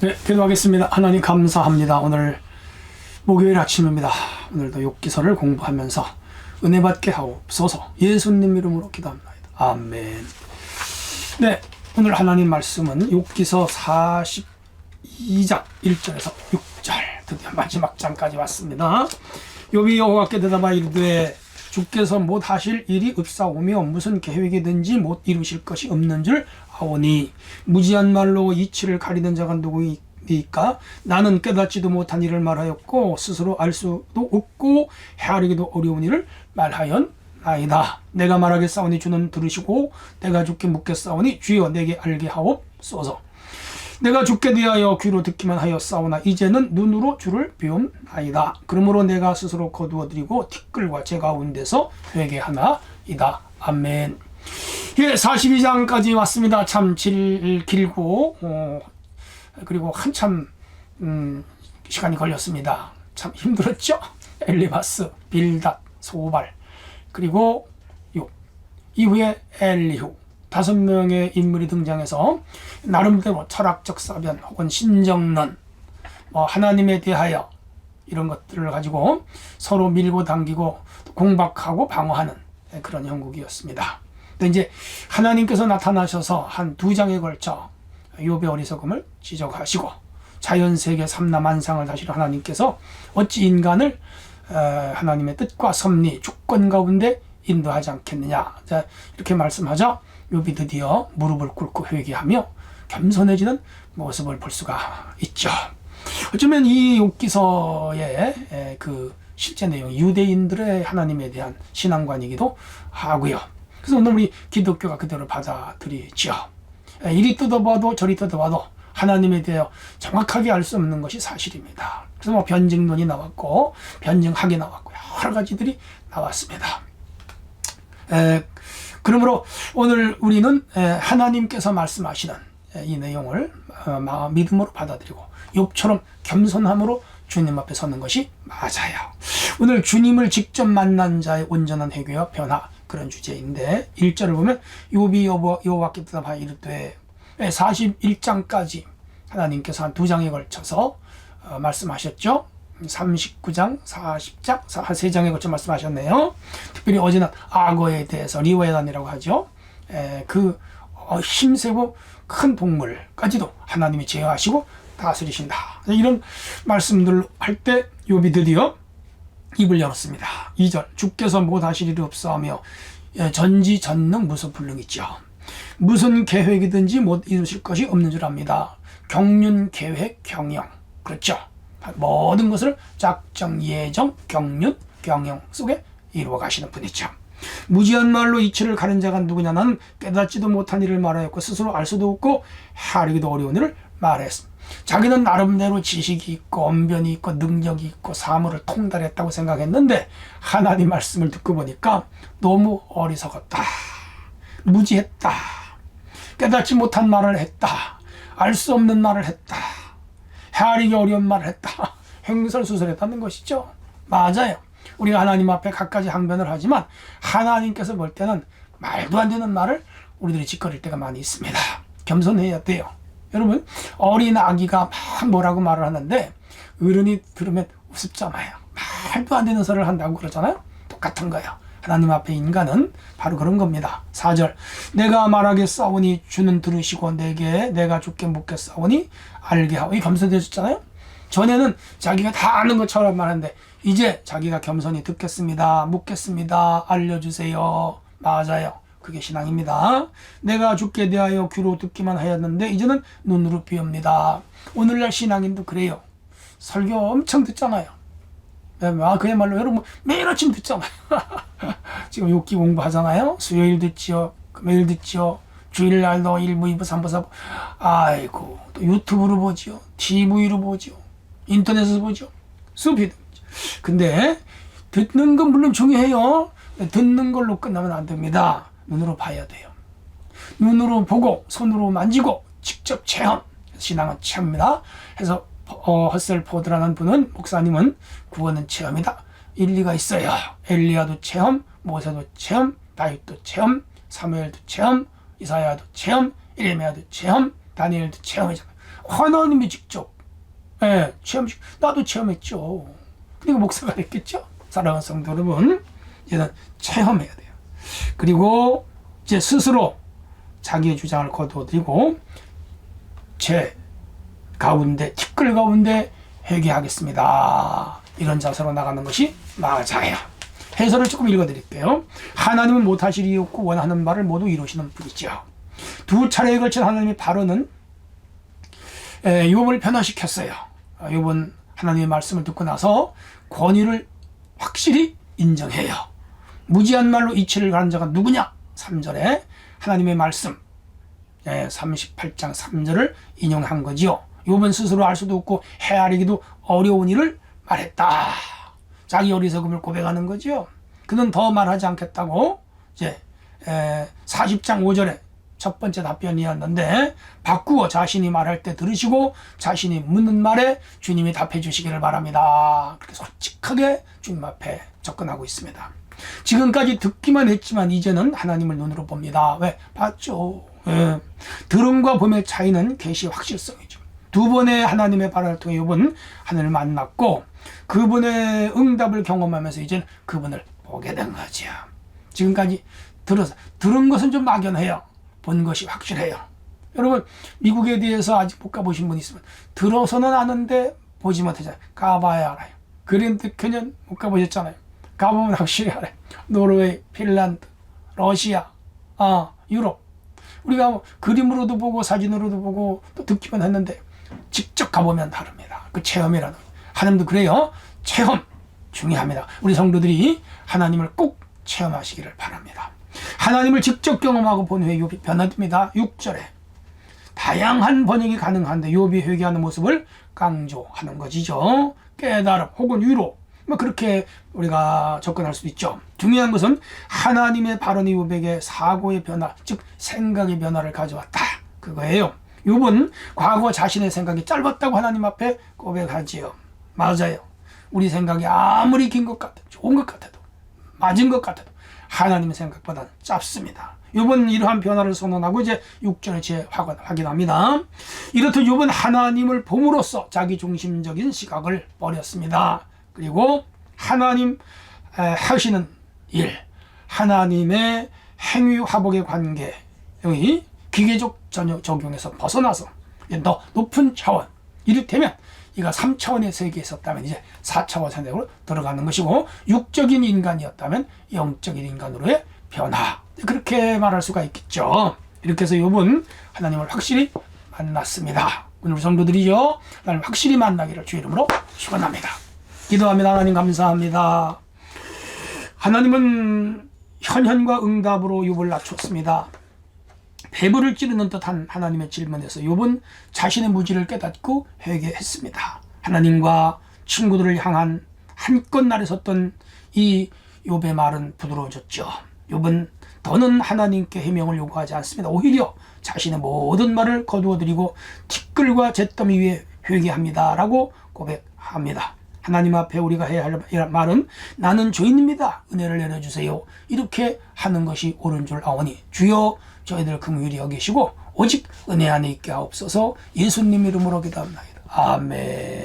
네, 기도하겠습니다. 하나님 감사합니다. 오늘 목요일 아침입니다. 오늘도 욥기서를 공부하면서 은혜 받게 하옵소서. 예수님 이름으로 기도합니다. 아멘. 네, 오늘 하나님 말씀은 욥기서 42장 1절에서 6절, 드디어 마지막 장까지 왔습니다. 욥이 여호와께 대답하여 이르되 주께서 못 하실 일이 없사오며 무슨 계획이든지 못 이루실 것이 없는 줄 아오니 무지한 말로 이치를 가리는 자가 누구이까? 나는 깨닫지도 못한 일을 말하였고 스스로 알 수도 없고 헤아리기도 어려운 일을 말하였나이다. 내가 말하겠사오니 주는 들으시고 내가 주께 묻겠사오니 주여 내게 알게 하옵소서. 내가 주께 대하여 귀로 듣기만 하였사오나 이제는 눈으로 주를 비움나이다. 그러므로 내가 스스로 거두어드리고 티끌과 제 가운데서 회개하나이다. 아멘. 예, 42장까지 왔습니다. 참 길고 그리고 한참 시간이 걸렸습니다. 참 힘들었죠. 엘리바스, 빌닷, 소발, 그리고 욥, 이후에 엘리후, 5명의 인물이 등장해서 나름대로 철학적 사변 혹은 신정론, 하나님에 대하여 이런 것들을 가지고 서로 밀고 당기고 공박하고 방어하는 그런 형국이었습니다. 근데 이제 하나님께서 나타나셔서 한 2장에 걸쳐 욥의 어리석음을 지적하시고 자연세계 삼라만상을 다시는 하나님께서 어찌 인간을 하나님의 뜻과 섭리, 주권 가운데 인도하지 않겠느냐, 이렇게 말씀하자 욥이 드디어 무릎을 꿇고 회개하며 겸손해지는 모습을 볼 수가 있죠. 어쩌면 이 욥기서의 그 실제 내용, 유대인들의 하나님에 대한 신앙관이기도 하고요. 그래서 오늘 우리 기독교가 그대로 받아들이죠. 이리 뜯어봐도 저리 뜯어봐도 하나님에 대해 정확하게 알 수 없는 것이 사실입니다. 그래서 변증론이 나왔고 변증학이 나왔고 여러 가지들이 나왔습니다. 그러므로 오늘 우리는 하나님께서 말씀하시는 이 내용을 믿음으로 받아들이고 욥처럼 겸손함으로 주님 앞에 서는 것이 맞아요. 오늘 주님을 직접 만난 자의 온전한 회개와 변화, 그런 주제인데 1절을 보면 욥이 여호와께 대답하여 이르되 41장까지 하나님께서 한 2장에 걸쳐서 말씀하셨죠. 39장, 40장, 3장에 걸쳐 말씀하셨네요. 특별히 어제는 악어에 대해서 리웨단이라고 하죠. 그 힘세고 큰 동물까지도 하나님이 제어하시고 다스리신다. 이런 말씀들 할 때 욥이 드디어 입을 열었습니다. 2절, 주께서 못하실 일이 없사오며 전지전능 무소불능이죠. 무슨 계획이든지 못 이루실 것이 없는 줄 압니다. 경륜, 계획, 경영, 그렇죠. 모든 것을 작정, 예정, 경륜, 경영 속에 이루어 가시는 분이죠. 무지한 말로 이치를 가른 자가 누구냐? 나는 깨닫지도 못한 일을 말하였고 스스로 알 수도 없고 헤아리기도 어려운 일을 말했습니다. 자기는 나름대로 지식이 있고 언변이 있고 능력이 있고 사물을 통달했다고 생각했는데 하나님 말씀을 듣고 보니까 너무 어리석었다, 무지했다, 깨닫지 못한 말을 했다, 알 수 없는 말을 했다, 헤아리기 어려운 말을 했다, 횡설수설했다는 것이죠. 맞아요. 우리가 하나님 앞에 갖가지 항변을 하지만 하나님께서 볼 때는 말도 안 되는 말을 우리들이 짓거릴 때가 많이 있습니다. 겸손해야 돼요. 여러분, 어린 아기가 막 뭐라고 말을 하는데 어른이 들으면 우습잖아요. 말도 안 되는 소리를 한다고 그러잖아요. 똑같은 거예요. 하나님 앞에 인간은 바로 그런 겁니다. 4절, 내가 말하겠사오니 주는 들으시고 내가 주께 묻겠사오니 알게 하오. 이 겸손해졌잖아요. 전에는 자기가 다 아는 것처럼 말하는데 이제 자기가 겸손히 듣겠습니다, 묻겠습니다, 알려주세요. 맞아요. 그게 신앙입니다. 내가 주께 대하여 귀로 듣기만 하였는데 이제는 눈으로 비웁니다. 오늘날 신앙인도 그래요. 설교 엄청 듣잖아요. 그야말로 여러분 매일 아침 듣잖아요. 지금 욥기 공부하잖아요. 수요일 듣지요, 금요일 듣지요, 주일날도 1부, 2부, 3부, 4부. 아이고, 또 유튜브로 보지요, TV로 보지요, 인터넷에서 보죠. 수업이 듣죠. 근데 듣는 건 물론 중요해요. 듣는 걸로 끝나면 안 됩니다. 눈으로 봐야 돼요. 눈으로 보고 손으로 만지고 직접 체험. 신앙은 체험입니다. 해서 헛셀 포드라는 분은, 목사님은 구원은 체험이다, 일리가 있어요. 엘리야도 체험, 모세도 체험, 다윗도 체험, 사무엘도 체험, 이사야도 체험, 이레미야도 체험, 다니엘도 체험이잖아요. 하나님이 직접 나도 체험했죠. 그러니까 목사가 됐겠죠. 사랑하는 성도 여러분, 이제는 체험해야 돼요. 그리고 이제 스스로 자기의 주장을 거두어들이고 제 가운데, 티끌 가운데 회개하겠습니다. 이런 자세로 나가는 것이 맞아요. 해설을 조금 읽어드릴게요. 하나님은 못하실 이유 없고 원하는 바를 모두 이루시는 분이죠. 두 차례에 걸친 하나님의 발언은 욥을 변화시켰어요. 욥은 하나님의 말씀을 듣고 나서 권위를 확실히 인정해요. 무지한 말로 이치를 가는 자가 누구냐? 3절에 하나님의 말씀 38장 3절을 인용한 거지요. 욥은 스스로 알 수도 없고 헤아리기도 어려운 일을 말했다. 자기 어리석음을 고백하는 거죠. 그는 더 말하지 않겠다고 이제 40장 5절에 첫 번째 답변이었는데 바꾸어 자신이 말할 때 들으시고 자신이 묻는 말에 주님이 답해 주시기를 바랍니다. 그렇게 솔직하게 주님 앞에 접근하고 있습니다. 지금까지 듣기만 했지만 이제는 하나님을 눈으로 봅니다. 왜? 봤죠. 들음과 봄의 차이는 계시의 확실성이죠. 두 번의 하나님의 발언을 통해 욥은 하나님을 만났고 그분의 응답을 경험하면서 이제는 그분을 보게 된 거죠. 지금까지 들은 것은 좀 막연해요. 본 것이 확실해요. 여러분, 미국에 대해서 아직 못 가보신 분 있으면 들어서는 아는데 보지 못하잖아요. 가봐야 알아요. 그랜드 캐년 못 가보셨잖아요. 가보면 확실히 알아요. 노르웨이, 핀란드, 러시아, 유럽. 우리가 뭐 그림으로도 보고 사진으로도 보고 또 듣기만 했는데 직접 가보면 다릅니다. 그 체험이라는 거. 하나님도 그래요. 체험 중요합니다. 우리 성도들이 하나님을 꼭 체험하시기를 바랍니다. 하나님을 직접 경험하고 본 후에 욥이 변화됩니다. 6절에 다양한 번역이 가능한데 욥이 회개하는 모습을 강조하는 것이죠. 깨달음 혹은 위로 그렇게 우리가 접근할 수도 있죠. 중요한 것은 하나님의 발언이 욥에게 사고의 변화, 즉 생각의 변화를 가져왔다. 그거예요. 욥은 과거 자신의 생각이 짧았다고 하나님 앞에 고백하지요. 맞아요. 우리 생각이 아무리 긴 것 같아도, 좋은 것 같아도, 맞은 것 같아도 하나님의 생각보다는 짧습니다. 욥은 이러한 변화를 선언하고 이제 6절에 확인합니다. 이렇듯 욥은 하나님을 봄으로써 자기 중심적인 시각을 버렸습니다. 그리고 하나님 하시는 일, 하나님의 행위 화복의 관계의 기계적 적용에서 벗어나서 더 높은 차원, 이를테면 이가 3차원의 세계에 있었다면 이제 4차원 세계로 들어가는 것이고 육적인 인간이었다면 영적인 인간으로의 변화, 그렇게 말할 수가 있겠죠. 이렇게 해서 욥은 하나님을 확실히 만났습니다. 오늘 성도들이요, 하나님 확실히 만나기를 주 이름으로 축원합니다. 기도합니다. 하나님 감사합니다. 하나님은 현현과 응답으로 욥을 낮췄습니다. 배부를 찌르는 듯한 하나님의 질문에서 욥은 자신의 무지를 깨닫고 회개했습니다. 하나님과 친구들을 향한 한껏 날에 섰던 이 욥의 말은 부드러워졌죠. 욥은 더는 하나님께 해명을 요구하지 않습니다. 오히려 자신의 모든 말을 거두어드리고 티끌과 잿더미 위에 회개합니다 라고 고백합니다. 하나님 앞에 우리가 해야 할 말은 나는 죄인입니다. 은혜를 내려주세요. 이렇게 하는 것이 옳은 줄 아오니 주여 저희들 긍휼히 여기시고 오직 은혜 안에 있게 하옵소서. 예수님 이름으로 기도합니다. 아멘.